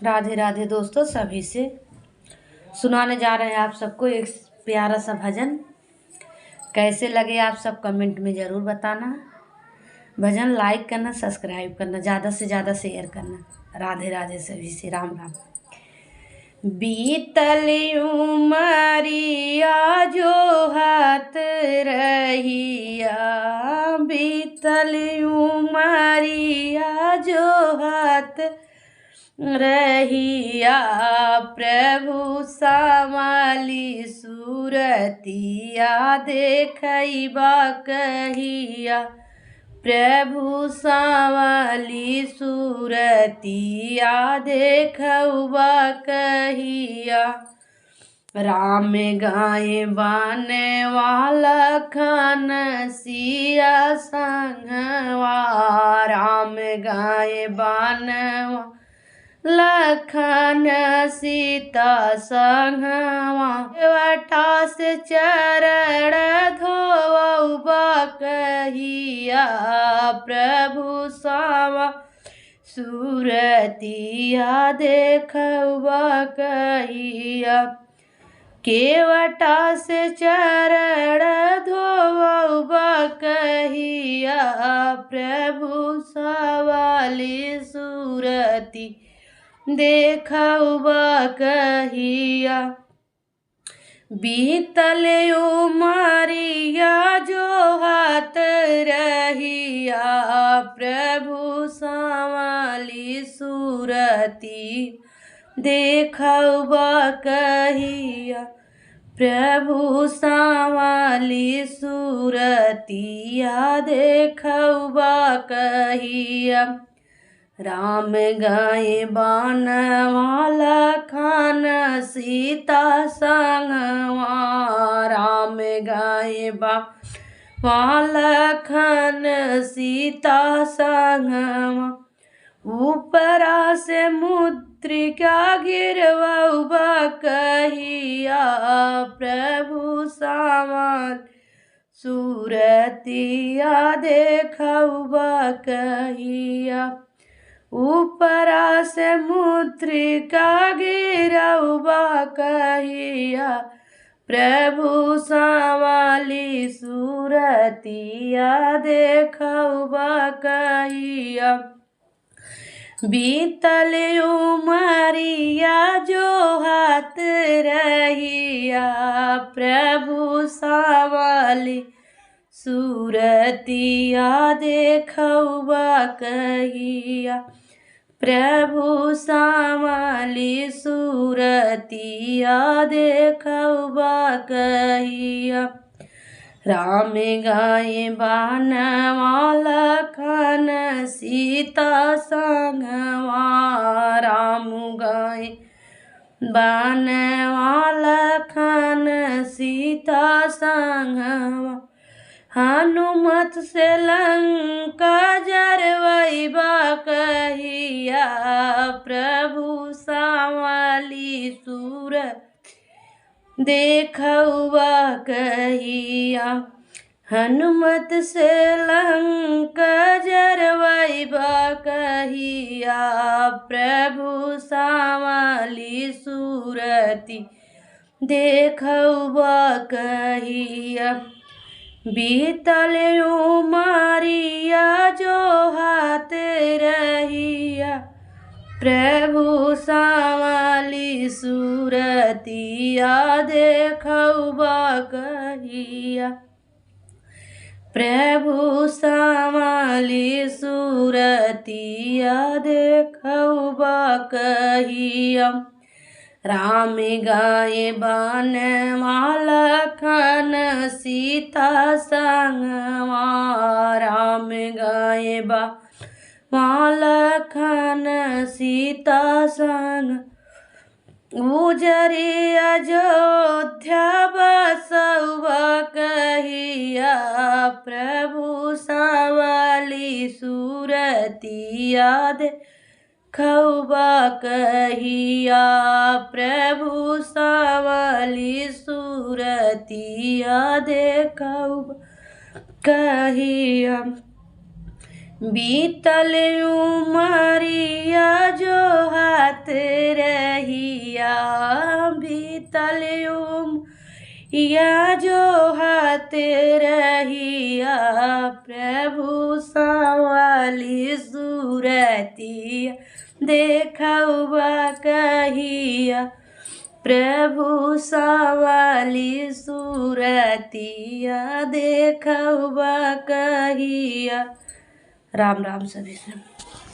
राधे राधे दोस्तों, सभी से सुनाने जा रहे हैं आप सबको एक प्यारा सा भजन। कैसे लगे आप सब कमेंट में ज़रूर बताना। भजन लाइक करना, सब्सक्राइब करना, ज़्यादा से ज़्यादा शेयर करना। राधे राधे सभी से, राम राम। बीतल उमरिया जो हाथ रहिया, बीतल उमरिया जो हाथ रहिया, प्रभु सामली सूरतिया देखैबा कहिया, प्रभु सामली सूरतिया देखौबा कहिया। राम गाय बाने वाला खान सिया संगवा, राम गाय बानवा लखन सीता संगवा, वटा से चरण धोबा कहिया, प्रभु सावा सूरतिया देखबा कहिया। केवटा से चरण धोबा कहिया, प्रभु सवाली सूरती देखबा कहिया। बीतल उमरिया जो हाथ रहिया, प्रभु सवाली सूरती देखबा कहिया, प्रभु सामली सूरतिया देखबा कहिया। राम गाय बानवा लखन सीता संगवा, राम गाय बानवा लखन सीता संगवा, ऊपरा से मुद्रिका गिरवबा कहिया, प्रभु सामल सूरतिया देखबा कहिया। ऊपरा से मुद्रिका गिरवबा कहिया, प्रभु सामली सूरतिया देखबा कहिया। बीतल उमरिया जो हाथ रहिया, प्रभु सामली सूरतिया देखबा कहिया, प्रभु सामली सूरतिया देखबा कहिया। राम गाय बानवा लखन सीता संगवा, राम गाय बानवा लखन सीता संगवा, हनुमत से लंका जरवैबा कहिया, प्रभु सामली सूरत देखबा कहिया। हनुमत से लंका जरवैबा कहिया, प्रभु सामली सूरती देखबा कहिया। बीतल उमरिया जो हाथ रहिया, प्रभु सामली सूरतिया देखबा कहिया, प्रभु सामली सूरतिया देखबा कहिया। राम गाय बानवा लखन सीता संगवा, राम गाय बानवा लखन सीता संग, उजरी अयोध्या बसबा कहिया, प्रभु सामली सूरतिया देखबा कहिया, प्रभु सामली सूरतिया देखबा कहिया। बीतल उमरिया जो हाथ हाथ रहिया बीतल या जो हाथ रहिया प्रभु संवाली सूरतिया देखौबा कहिया प्रभु संवाली सूरतिया देखौबा कहिया। राम राम सभी से।